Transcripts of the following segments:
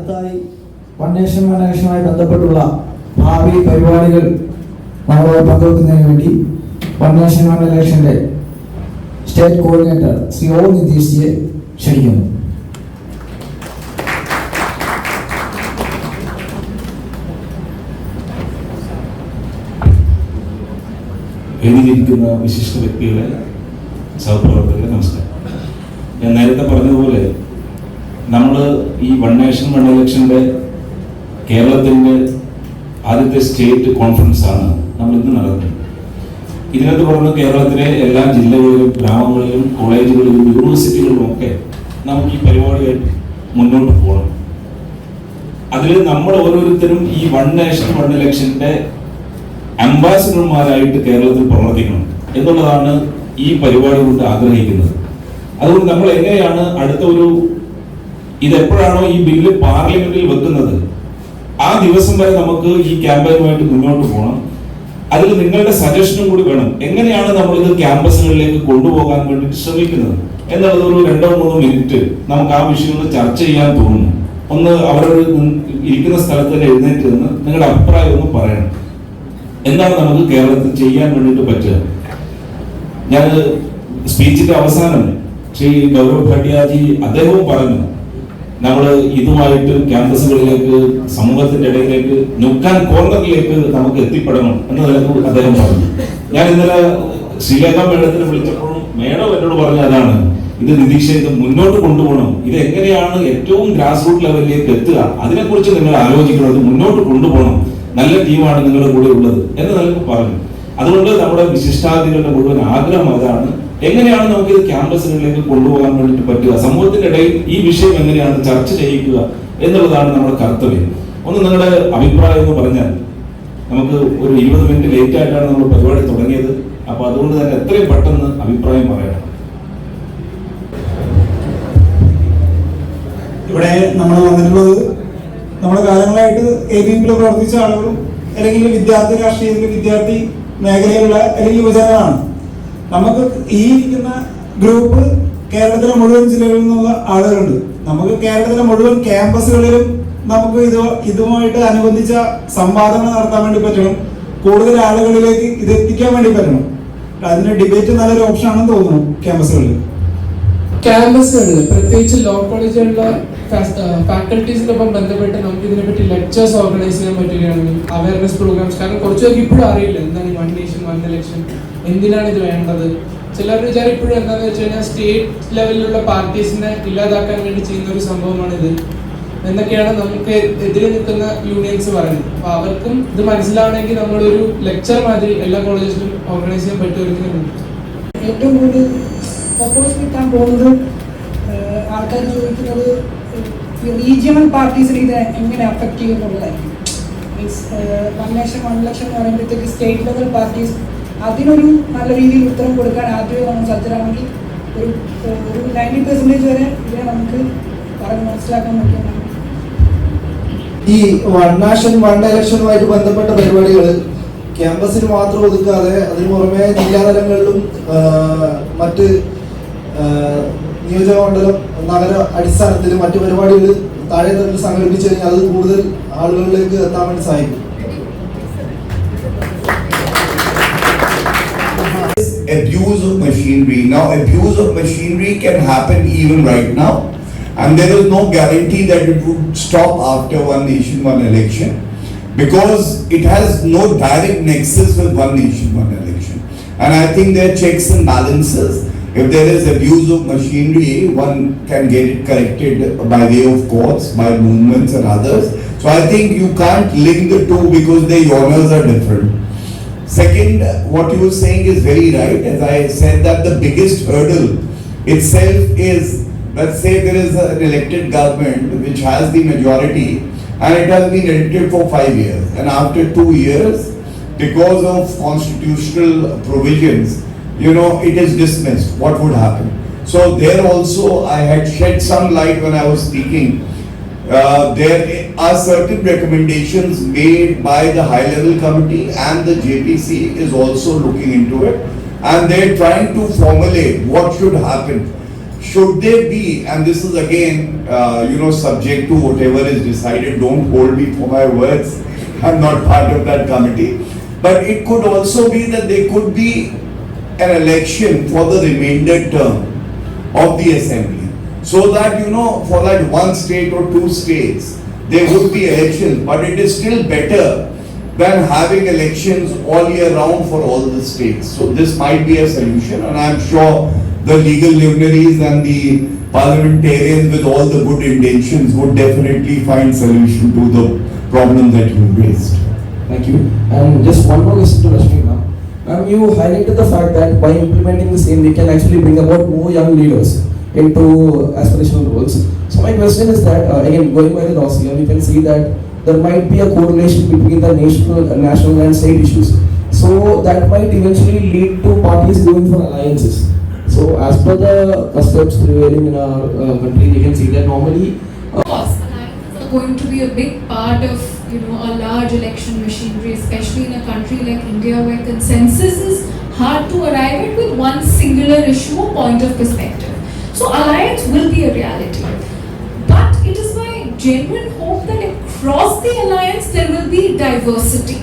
അടുത്തായി one nation one ഇലക്ഷനുമായി ബന്ധപ്പെട്ടുള്ള ഭാവി പരിപാടികൾ നമ്മളോട് പങ്കുവെക്കുന്നതിന് വേണ്ടി വൺ നേഷൻ വൺ ഇലക്ഷന്റെ സ്റ്റേറ്റ് കോർഡിനേറ്റർ ശ്രീ ഒ നിതീഷിയെ ക്ഷണിക്കുന്നു. എഴുതിയിരിക്കുന്ന വിശിഷ്ട വ്യക്തികളെ, സഹപ്രവർത്തകരെ നമസ്കാരം. ഞാൻ നേരത്തെ പറഞ്ഞതുപോലെ നമ്മൾ ഈ വൺ നേഷൻ വൺ ഇലക്ഷൻ്റെ കേരളത്തിൻ്റെ ആദ്യത്തെ സ്റ്റേറ്റ് കോൺഫറൻസ് ആണ് നമ്മൾ ഇന്ന് നടത്തുന്നത്. ഇതിനെ തുടർന്ന് കേരളത്തിലെ എല്ലാ ജില്ലകളിലും ഗ്രാമങ്ങളിലും കോളേജുകളിലും യൂണിവേഴ്സിറ്റികളിലും ഒക്കെ നമുക്ക് ഈ പരിപാടിയായിട്ട് മുന്നോട്ട് പോകണം. അതിൽ നമ്മൾ ഓരോരുത്തരും ഈ വൺ നേഷൻ വൺ ഇലക്ഷൻ്റെ അംബാസിഡർമാരായിട്ട് കേരളത്തിൽ പ്രവർത്തിക്കണം എന്നുള്ളതാണ് ഈ പരിപാടി കൊണ്ട് ആഗ്രഹിക്കുന്നത്. അതുകൊണ്ട് നമ്മൾ എങ്ങനെയാണ് ഇതെപ്പോഴാണോ ഈ ബില്ല് പാർലമെന്റിൽ വെക്കുന്നത് ആ ദിവസം വരെ നമുക്ക് ഈ ക്യാമ്പയിനുമായിട്ട് മുന്നോട്ട് പോകണം. അതിൽ നിങ്ങളുടെ സജഷനും കൂടി വേണം. എങ്ങനെയാണ് നമ്മളിത് ക്യാമ്പസുകളിലേക്ക് കൊണ്ടുപോകാൻ വേണ്ടിയിട്ട് ശ്രമിക്കുന്നത് എന്നുള്ളത് ഒരു 2-3 മിനിറ്റ് നമുക്ക് ആ വിഷയങ്ങൾ ചർച്ച ചെയ്യാൻ തോന്നുന്നു. ഒന്ന് അവരോട് ഇരിക്കുന്ന സ്ഥലത്ത് തന്നെ എഴുന്നേറ്റ് നിന്ന് നിങ്ങളുടെ അഭിപ്രായം ഒന്ന് പറയണം. എന്താണ് നമുക്ക് കേരളത്തിൽ ചെയ്യാൻ വേണ്ടിയിട്ട് പറ്റുക? ഞാൻ സ്പീച്ചിന്റെ അവസാനം ശ്രീ ഗൗരവ് ഭട്ടിയാജി അദ്ദേഹവും പറഞ്ഞു, നമ്മൾ ഇതുമായിട്ട് ക്യാമ്പസുകളിലേക്ക്, സമൂഹത്തിന്റെ ഇടയിലേക്ക്, നുക്കാൻ കോർണറിലേക്ക് നമുക്ക് എത്തിപ്പെടണം എന്ന നിലക്ക് അദ്ദേഹം പറഞ്ഞു. ഞാൻ ഇന്നലെ ശ്രീലേഖ മേഡത്തിനെ വിളിച്ചപ്പോഴും മേഡം എന്നോട് പറഞ്ഞ അതാണ്, ഇത് നിതീഷ ഇത് മുന്നോട്ട് കൊണ്ടുപോകണം, ഇത് എങ്ങനെയാണ് ഏറ്റവും ഗ്രാസ് റൂട്ട് ലെവലിലേക്ക് എത്തുക, അതിനെക്കുറിച്ച് നിങ്ങൾ ആലോചിക്കണം, ഇത് മുന്നോട്ട് കൊണ്ടുപോകണം, നല്ല ടീമാണ് നിങ്ങളുടെ കൂടെ ഉള്ളത് എന്ന് നിലക്ക് പറഞ്ഞു. അതുകൊണ്ട് നമ്മുടെ വിശിഷ്ടാതിഥികളുടെ മുഴുവൻ ആഗ്രഹം അതാണ്, എങ്ങനെയാണ് നമുക്ക് ഇത് ക്യാമ്പസുകളിലേക്ക് കൊണ്ടുപോകാൻ വേണ്ടിയിട്ട് പറ്റുക, സമൂഹത്തിന്റെ ഇടയിൽ ഈ വിഷയം എങ്ങനെയാണ് ചർച്ച ചെയ്യിക്കുക എന്നുള്ളതാണ് നമ്മുടെ കർത്തവ്യം. ഒന്ന് നിങ്ങളുടെ അഭിപ്രായം എന്ന് പറഞ്ഞാൽ, നമുക്ക് ഒരു 20 മിനിറ്റ് ലേറ്റ് ആയിട്ടാണ് നമ്മൾ പരിപാടി തുടങ്ങിയത്. അപ്പൊ അതുകൊണ്ട് തന്നെ എത്രയും പെട്ടെന്ന് അഭിപ്രായം പറയണം. ഇവിടെ നമ്മൾ വന്നിട്ടുള്ളത് നമ്മുടെ കാലങ്ങളായിട്ട് ABP പ്രവർത്തിച്ച ആളുകളും അല്ലെങ്കിൽ വിദ്യാർത്ഥി രാഷ്ട്രീയത്തിലെ വിദ്യാർത്ഥി മേഖലയിലുള്ള അല്ലെങ്കിൽ യുവജനങ്ങളാണ്. നമുക്ക് ഈ ഇരിക്കുന്ന ഗ്രൂപ്പ് കേരളത്തിലെ മുഴുവൻ ജില്ലകളിൽ നിന്നുള്ള ആളുകളുണ്ട്. നമുക്ക് കേരളത്തിലെ മുഴുവൻ ക്യാമ്പസുകളിലും നമുക്ക് ഇതുമായിട്ട് അനുബന്ധിച്ച സംവാദങ്ങൾ നടത്താൻ വേണ്ടി പറ്റണം. കൂടുതൽ ആളുകളിലേക്ക് ഇത് എത്തിക്കാൻ വേണ്ടി പറ്റണം. അതിന് ഡിബേറ്റ് നല്ലൊരു ഓപ്ഷൻ ആണെന്ന് തോന്നുന്നു. ക്യാമ്പസുകളിൽ പ്രത്യേകിച്ച് ലോ കോളേജുകളിലെ ഫാക്കൽറ്റീസിനൊപ്പം ബന്ധപ്പെട്ട് നമുക്ക് ഇതിനെപ്പറ്റി ലെക്ചേഴ്സ് ഓർഗനൈസ് ചെയ്യാൻ പറ്റുകയാണെങ്കിൽ, അവയർനെസ് പ്രോഗ്രാംസ്, കാരണം കുറച്ചൊക്കെ ഇപ്പോഴും അറിയില്ല എന്താണ് ഈ വൺ നേഷൻ വൺ ഇലക്ഷൻ, എന്തിനാണ് ഇത് വേണ്ടത്. ചിലരുടെ വിചാരം ഇപ്പോഴും എന്താണെന്ന് വെച്ച് കഴിഞ്ഞാൽ സ്റ്റേറ്റ് ലെവലിലുള്ള പാർട്ടീസിനെ ഇല്ലാതാക്കാൻ വേണ്ടി ചെയ്യുന്ന ഒരു സംഭവമാണിത് എന്നൊക്കെയാണ് നമുക്ക് എതിരെ നിൽക്കുന്ന യൂണിയൻസ് പറയുന്നത്. അപ്പൊ അവർക്കും ഇത് മനസ്സിലാവണമെങ്കിൽ നമ്മളൊരു ലെക്ചർ മാതിരി എല്ലാ കോളേജിലും ഓർഗനൈസ് ചെയ്യാൻ പറ്റുമായിരിക്കും. ഏറ്റവും കൂടുതൽ പ്രപ്പോസ് കിട്ടാൻ പോകുന്നത് ആൾക്കാർ ചോദിക്കുന്നത് റീജിയണൽ പാർട്ടീസിന് ഇത് എങ്ങനെ അഫക്റ്റ് ചെയ്യുന്നുള്ളതായിരിക്കും. Means one nation one election എന്ന് പറയുമ്പോഴത്തേക്ക് സ്റ്റേറ്റ് ലെവൽ പാർട്ടീസ് അതിനൊരു നല്ല രീതിയിൽ ഉത്തരം കൊടുക്കാൻ ആദ്യമേ നമ്മൾ സജ്ജരാണെങ്കിൽ ഒരു 90% വരെ ഇതിനെ നമുക്ക് പറഞ്ഞ് മനസ്സിലാക്കാൻ പറ്റുന്നതാണ്. ഈ വൺ നേഷൻ വൺ ഇലക്ഷനുമായിട്ട് ബന്ധപ്പെട്ട പരിപാടികൾ ക്യാമ്പസിൽ മാത്രം ഒതുക്കാതെ അതിന് പുറമെ ജില്ലാതലങ്ങളിലും മറ്റ് നിയോജകമണ്ഡലം നഗര അടിസ്ഥാനത്തിൽ മറ്റു പരിപാടികൾ താഴെ തട്ടിൽ സംഘടിപ്പിച്ചു കഴിഞ്ഞാൽ അത് കൂടുതൽ ആളുകളിലേക്ക് എത്താൻ വേണ്ടി സഹായിക്കും. Abuse of machinery. Now, abuse of machinery can happen even right now, and there is no guarantee that it would stop after one nation, one election, because it has no direct nexus with one nation, one election. And I think there are checks and balances. If there is abuse of machinery, one can get it corrected by way of courts, by movements and others. So I think you can't link the two because their genres are different. Second, what you were saying is very right. As I said, that the biggest hurdle itself is, let's say there is an elected government which has the majority and it has been elected for 5 years, and after 2 years, because of constitutional provisions, it is dismissed. What would happen? So there also I had shed some light when I was speaking. There are certain recommendations made by the high level committee, and the JPC is also looking into it, and they're trying to formulate what should happen. should they be, and this is again, subject to whatever is decided, don't hold me for my words, I'm not part of that committee, but it could also be that there could be an election for the remainder term of the assembly. So that, for that one state or two states, there would be elections, but it is still better than having elections all year round for all the states. So this might be a solution, and I'm sure the legal luminaries and the parliamentarians with all the good intentions would definitely find solution to the problem that you raised. Thank you. And just one more question to Rashmi ma'am. Ma'am, you highlighted the fact that by implementing the same, we can actually bring about more young leaders into aspirational roles. So my question is that, again, going by the dossier, we can see that there might be a correlation between the national and state issues. So that might eventually lead to parties going for alliances. So as per the customs prevailing in our country, we can see that normally Of course, alliances are going to be a big part of a large election machinery, especially in a country like India where consensus is hard to arrive at with one singular issue or point of perspective. So alliance will be a reality. But it is my genuine hope that across the alliance there will be diversity.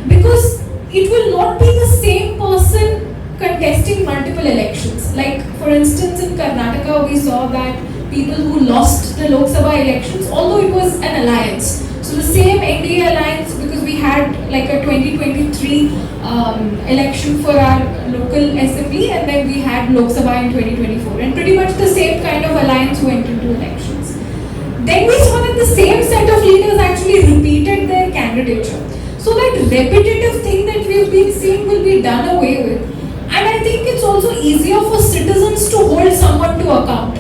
Because it will not be the same person contesting multiple elections. Like for instance in Karnataka we saw that people who lost the Lok Sabha elections, although it was an alliance. So the same NDA alliance, because we had like a 2023 election for our local assembly, and then we had Lok Sabha in 2024, and pretty much the same kind of alliance went into elections. Then we saw that the same set of leaders actually repeated their candidature. So that repetitive thing that we've been seeing will be done away with. And I think it's also easier for citizens to hold someone to account.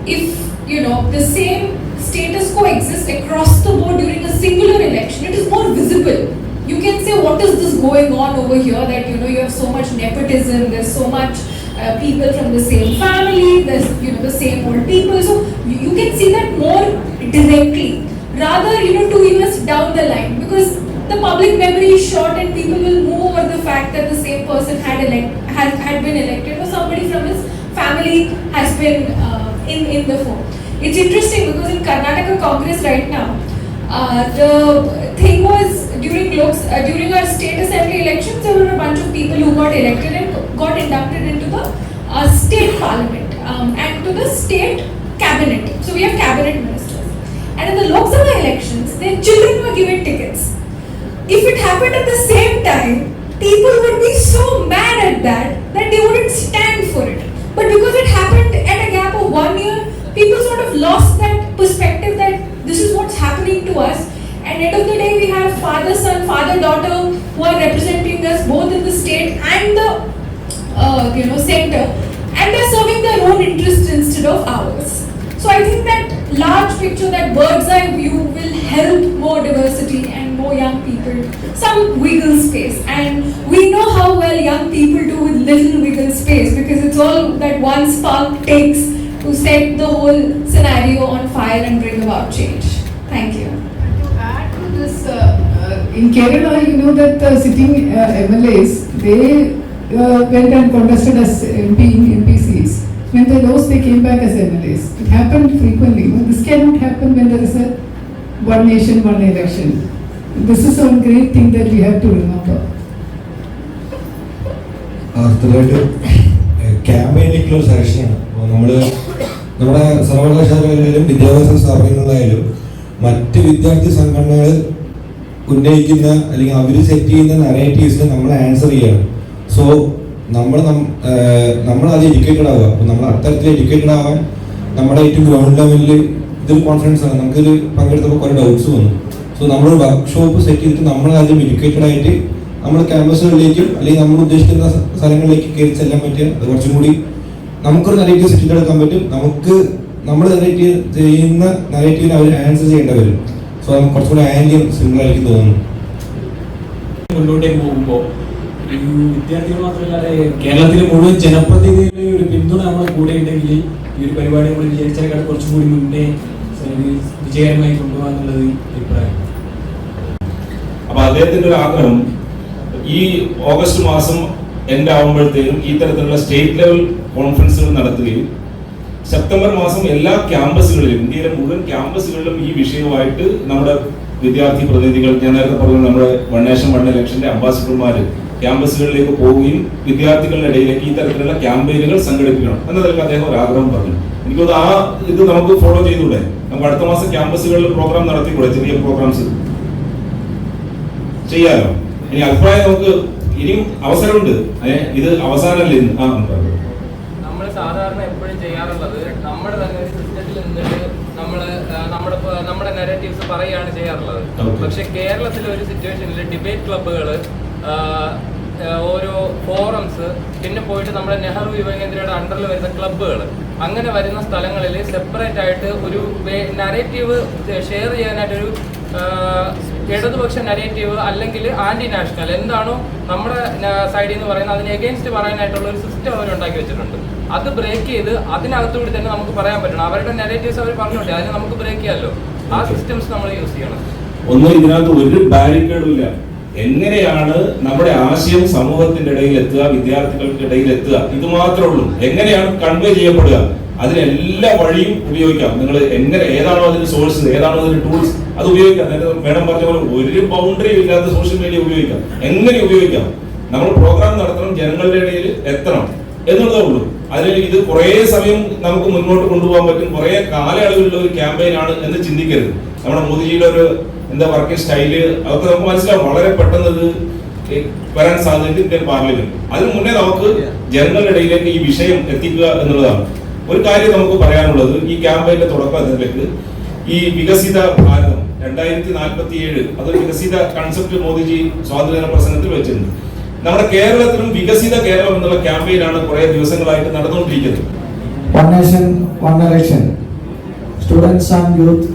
If the same status quo exists across the board during a singular election, it is more visible. You can say, what is this going on over here, that you have so much nepotism, there's so much people from the same family, there's the same old people, so you can see that more directly rather 2 years down the line, because the public memory is short and people will move over the fact that the same person had been elected, or somebody from his family has been in the form. It's interesting because in Karnataka Congress right now, the thing was during our state assembly elections, there were a bunch of people who got elected and got inducted into the state parliament and to the state cabinet. So we have cabinet ministers. And in the Lok Sabha elections, their children were given tickets. If it happened at the same time, people would be so mad at that they wouldn't stand for it. But because it happened at a gap of 1 year, people sort of lost that perspective that this is what's happening to us. And end of the day, we have father-son, father-daughter who are representing us both in the state and the center, and they're serving their own interests instead of ours. So I think that large picture, that bird's eye view, will help more diversity and more young people some wiggle space. And we know how well young people do with little wiggle space, because it's all that one spark takes to set the whole scenario on fire and bring about change. Thank you. To add to this, in Kerala, that sitting MLAs, they went and contested as MP seats. When they lost, they came back as MLAs. It happened frequently. This cannot happen when there is a one nation, one election. This is one great thing that we have to remember. അടുത്തതായിട്ട് ക്യാമ്പയിനിലേക്കുള്ള സെലക്ഷനാണ്. അപ്പോൾ നമ്മുടെ സർവകലാശാലകളിലും വിദ്യാഭ്യാസ സ്ഥാപനങ്ങളിലായാലും മറ്റ് വിദ്യാർത്ഥി സംഘടനകൾ ഉന്നയിക്കുന്ന അല്ലെങ്കിൽ അവർ set ചെയ്യുന്ന നറേറ്റീവ്സിന് നമ്മൾ ആൻസർ ചെയ്യണം. സോ നമ്മൾ അത് എഡ്യൂക്കേറ്റഡ് ആവുക. അപ്പോൾ നമ്മൾ അത്തരത്തിൽ എഡ്യൂക്കേറ്റഡ് ആവാൻ നമ്മുടെ ഏറ്റവും ഗ്രൗണ്ട് ലെവലിൽ ഇതൊരു കോൺഫിഡൻസ് ആണ്. നമുക്കിത് പങ്കെടുത്തപ്പോൾ കുറേ ഡൗട്ട്സ് വന്നു. സോ നമ്മൾ വർക്ക്ഷോപ്പ് സെറ്റ് ചെയ്തിട്ട് നമ്മൾ അതിൽ എഡ്യൂക്കേറ്റഡ് ആയിട്ട് നമ്മൾ ക്യാമ്പസുകളിലേക്കും അല്ലെങ്കിൽ നമ്മൾ ഉദ്ദേശിക്കുന്ന സ്ഥലങ്ങളിലേക്ക് കയറി ചെല്ലാൻ പറ്റുക. അത് കുറച്ചും കൂടി നമുക്കൊരു നറേറ്റീവ് സെറ്റ് ചെയ്തെടുക്കാൻ പറ്റും. നമുക്ക് നമ്മൾ നറേറ്റീവ് ചെയ്യുന്ന നറേറ്റീവിന് അവർ ആൻസർ ചെയ്യേണ്ടി വരും. സോ നമുക്ക് കുറച്ചുകൂടി ആൻഡിയും സിമ്പിൾ ആയിരിക്കും തോന്നുന്നു. മുന്നോട്ടേക്ക് പോകുമ്പോൾ ഈ വിദ്യാർത്ഥികൾ മാത്രമല്ലാതെ കേരളത്തിലെ മുഴുവൻ ജനപ്രതിനിധികളുടെ ഒരു പിന്തുണ നമ്മുടെ കൂടെ ഉണ്ടെങ്കിൽ ഈ ഒരു പരിപാടി നമ്മൾ വിചാരിച്ചതിനേക്കാൾ കുറച്ചും കൂടി മുന്നേ വിജയകരമായി കൊണ്ടുപോകാന്നുള്ളത് അഭിപ്രായം. അപ്പൊ അദ്ദേഹത്തിന്റെ ഒരു ആഗ്രഹം ഈ ഓഗസ്റ്റ് മാസം എൻഡ് ആവുമ്പോഴത്തേക്കും ഈ തരത്തിലുള്ള സ്റ്റേറ്റ് ലെവൽ കോൺഫറൻസുകൾ നടത്തുകയും സെപ്റ്റംബർ മാസം എല്ലാ ക്യാമ്പസുകളിലും, ഇന്ത്യയിലെ മുഴുവൻ ക്യാമ്പസുകളിലും ഈ വിഷയവുമായിട്ട് നമ്മുടെ വിദ്യാർത്ഥി പ്രതിനിധികൾ, ഞാൻ നേരത്തെ പറഞ്ഞു നമ്മുടെ വൺ നേഷൻ വൺ ഇലക്ഷന്റെ അംബാസിഡർമാർ ക്യാമ്പസുകളിലേക്ക് പോവുകയും വിദ്യാർത്ഥികളുടെ ഇടയിലേക്ക് ഈ തരത്തിലുള്ള ക്യാമ്പയിനുകൾ സംഘടിപ്പിക്കണം എന്നതിലേക്ക് അദ്ദേഹം ഒരു ആഗ്രഹം പറഞ്ഞു. എനിക്കത് ആ ഇത് നമുക്ക് ഫോളോ ചെയ്തുകൂടെ? നമുക്ക് അടുത്ത മാസം ക്യാമ്പസുകളിൽ പ്രോഗ്രാം നടത്തിക്കൂടെ? ചെറിയ പ്രോഗ്രാംസ് ചെയ്യാലോ. ഇനി അഭിപ്രായം നമുക്ക് ഇനിയും അവസരമുണ്ട്. ഇത് അവസാനമല്ലേ? നമ്മൾ സാധാരണ എപ്പോഴും ചെയ്യാറുള്ളത് നമ്മുടെ തന്നെ ഒരു സിസ്റ്റത്തിൽ നിന്നിട്ട് നമ്മുടെ നെഗറ്റീവ്സ് പറയുകയാണ് ചെയ്യാറുള്ളത്. പക്ഷെ കേരളത്തിലെ ഒരു സിറ്റുവേഷനിൽ ഡിബേറ്റ് ക്ലബ്ബുകൾ, ഓരോ ഫോറംസ്, പിന്നെ പോയിട്ട് നമ്മുടെ നെഹ്റു യുവകേന്ദ്രയുടെ അണ്ടറിൽ വരുന്ന ക്ലബ്ബുകൾ, അങ്ങനെ വരുന്ന സ്ഥലങ്ങളിൽ സെപ്പറേറ്റ് ആയിട്ട് ഒരു നരേറ്റീവ് ഷെയർ ചെയ്യാനായിട്ടൊരു ഇടതുപക്ഷ നരേറ്റീവ് അല്ലെങ്കിൽ ആന്റി നാഷണൽ എന്താണോ നമ്മുടെ സൈഡിൽ നിന്ന് പറയുന്നത് അതിന് എഗെയിൻസ്റ്റ് പറയാനായിട്ടുള്ള ഒരു സിസ്റ്റം അവർ ഉണ്ടാക്കി വെച്ചിട്ടുണ്ട്. അത് ബ്രേക്ക് ചെയ്ത് അതിനകത്തുകൂടി തന്നെ നമുക്ക് പറയാൻ പറ്റണം. അവരുടെ നെഗറ്റീവ്സ് അവർ പറഞ്ഞോട്ടെ, അതിന് നമുക്ക് ബ്രേക്ക് ചെയ്യാമല്ലോ. ആ സിസ്റ്റംസ് നമ്മൾ യൂസ് ചെയ്യണം. ഒന്നും ഇതിനകത്ത് ഒരു ബാരിക്കേഡും ഇല്ല. എങ്ങനെയാണ് നമ്മുടെ ആശയം സമൂഹത്തിന്റെ ഇടയിൽ എത്തുക, വിദ്യാർത്ഥികൾക്ക് ഇടയിൽ എത്തുക, ഇത് മാത്രമേ ഉള്ളൂ. എങ്ങനെയാണ് കൺവേ ചെയ്യപ്പെടുക, അതിനെല്ലാ വഴിയും ഉപയോഗിക്കാം. നിങ്ങൾ എങ്ങനെ, ഏതാണോ അതിന് സോഴ്സ്, ഏതാണോ അതിന് ടൂൾസ്, അത് ഉപയോഗിക്കാം. മേഡം പറഞ്ഞ പോലെ ഒരു ബൗണ്ടറി ഇല്ലാത്ത സോഷ്യൽ മീഡിയ ഉപയോഗിക്കാം. എങ്ങനെ ഉപയോഗിക്കാം? നമ്മൾ പ്രോഗ്രാം നടത്തണം, ജനങ്ങളുടെ ഇടയിൽ എത്തണം എന്നുള്ളതേ ഉള്ളൂ. അതിൽ ഇത് കുറേ സമയം നമുക്ക് മുന്നോട്ട് കൊണ്ടുപോകാൻ പറ്റും, കുറേ കാലയളവിലുള്ള ഒരു ക്യാമ്പയിൻ ആണ് എന്ന് ചിന്തിക്കരുത്. നമ്മുടെ മോദിജിയുടെ ഒരു വർക്കിംഗ് സ്റ്റൈല് അതൊക്കെ നമുക്ക് മനസ്സിലാവും. വളരെ പെട്ടെന്ന് ഇത് വരാൻ സാധ്യത ഇന്ത്യൻ പാർലമെന്റ്. അതിനു മുന്നേ നമുക്ക് ജനങ്ങളുടെ ഇടയിലേക്ക് ഈ വിഷയം എത്തിക്കുക എന്നുള്ളതാണ്. ഒരു കാര്യം നമുക്ക് പറയാനുള്ളത്, ഈ ക്യാമ്പയിന്റെ തുടക്കത്തിലേക്ക് ഈ വികസിത ഭാരതം 2047 അതൊരു വികസിത കൺസെപ്റ്റ് മോദിജി സ്വാതന്ത്ര്യ പ്രസംഗത്തിൽ വെച്ചിട്ടുണ്ട്. നമ്മുടെ കേരളത്തിലും വികസിത കേരളം എന്നുള്ള ക്യാമ്പയിനാണ് കുറെ ദിവസങ്ങളായിട്ട് നടന്നുകൊണ്ടിരിക്കുന്നത്. One nation one election students and youth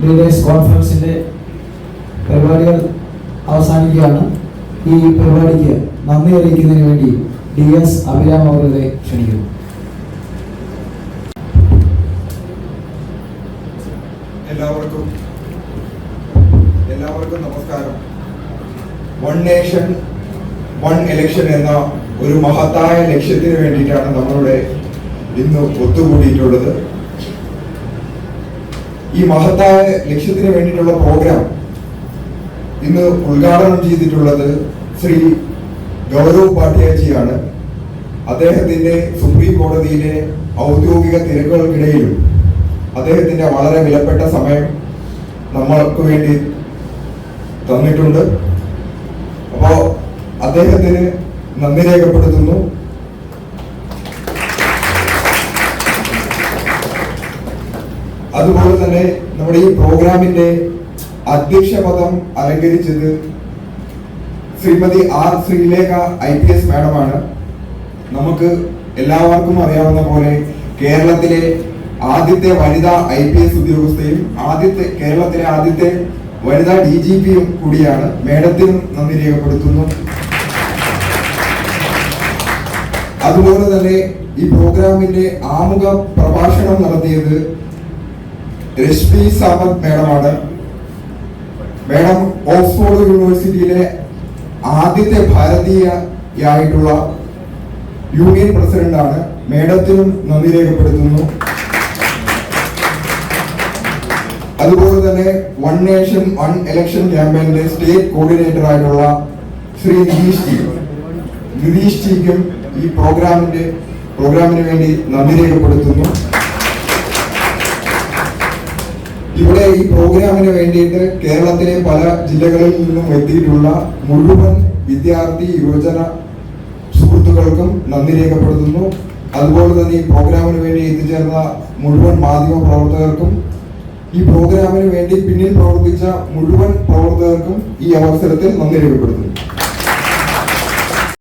leaders കോൺഫറൻസിന്റെ പരിപാടികൾ അവസാനിക്കുകയാണ്. ഈ പരിപാടിക്ക് നന്ദി അറിയിക്കുന്നതിന് വേണ്ടി DS അഭിരാം അവരെ ക്ഷണിക്കുന്നു. എല്ലാവർക്കും നമസ്കാരം. വൺ നേഷൻ വൺ ഇലക്ഷൻ എന്ന ഒരു മഹത്തായ ലക്ഷ്യത്തിന് വേണ്ടിയിട്ടാണ് നമ്മളിവിടെ ഇന്ന് ഒത്തുകൂടിയിട്ടുള്ളത്. ഈ മഹത്തായ ലക്ഷ്യത്തിന് വേണ്ടിയിട്ടുള്ള പ്രോഗ്രാം ഇന്ന് ഉദ്ഘാടനം ചെയ്തിട്ടുള്ളത് ശ്രീ ഗൗരവ് പാട്ടിയാജിയാണ്. അദ്ദേഹത്തിന്റെ സുപ്രീം കോടതിയിലെ ഔദ്യോഗിക തിരക്കുകൾക്കിടയിലും അദ്ദേഹത്തിന്റെ വളരെ വിലപ്പെട്ട സമയം നമ്മൾക്ക് വേണ്ടി തന്നിട്ടുണ്ട്. അപ്പോ അദ്ദേഹത്തിന് നന്ദി രേഖപ്പെടുത്തുന്നു. അതുപോലെ തന്നെ നമ്മുടെ ഈ പ്രോഗ്രാമിന്റെ അധ്യക്ഷ പദം അലങ്കരിച്ചത് ശ്രീമതി R ശ്രീലേഖ IPS മാഡമാണ്. നമുക്ക് എല്ലാവർക്കും അറിയാവുന്ന പോലെ കേരളത്തിലെ ആദ്യത്തെ വനിതാ IPS ഉദ്യോഗസ്ഥയും കേരളത്തിലെ ആദ്യത്തെ വനിതാ DGPയും കൂടിയാണ്. മേഡത്തിനും നന്ദി രേഖപ്പെടുത്തുന്നു. അതുപോലെ തന്നെ ഈ പ്രോഗ്രാമിന്റെ ആമുഖ പ്രഭാഷണം നടത്തിയത് രശ്മി സാമന്ത് മേഡമാണ്. മേഡം ഓക്സ്ഫോർഡ് യൂണിവേഴ്സിറ്റിയിലെ ആദ്യത്തെ ഭാരതീയയായിട്ടുള്ള യൂണിയൻ പ്രസിഡന്റാണ്. മേഡത്തിനും നന്ദി രേഖപ്പെടുത്തുന്നു. അതുപോലെ തന്നെ വൺ നേഷൻ വൺ ഇലക്ഷൻ ക്യാമ്പയിന്റെ സ്റ്റേറ്റ് കോർഡിനേറ്റർ ആയിട്ടുള്ള ശ്രീ നിതീഷ് ജിക്കും ഈ പ്രോഗ്രാമിന് വേണ്ടി നന്ദി രേഖപ്പെടുത്തുന്നു. ഇവിടെ ഈ പ്രോഗ്രാമിന് വേണ്ടിയിട്ട് കേരളത്തിലെ പല ജില്ലകളിൽ നിന്നും എത്തിയിട്ടുള്ള മുഴുവൻ വിദ്യാർത്ഥി യുവജന സുഹൃത്തുക്കൾക്കും നന്ദി രേഖപ്പെടുത്തുന്നു. അതുപോലെ തന്നെ ഈ പ്രോഗ്രാമിന് വേണ്ടി എത്തിച്ചേർന്ന മുഴുവൻ മാധ്യമ പ്രവർത്തകർക്കും ഈ പ്രോഗ്രാമിന് വേണ്ടി പിന്നിൽ പ്രവർത്തിച്ച മുഴുവൻ പ്രവർത്തകർക്കും ഈ അവസരത്തിൽ നന്ദി രേഖപ്പെടുത്തുന്നു.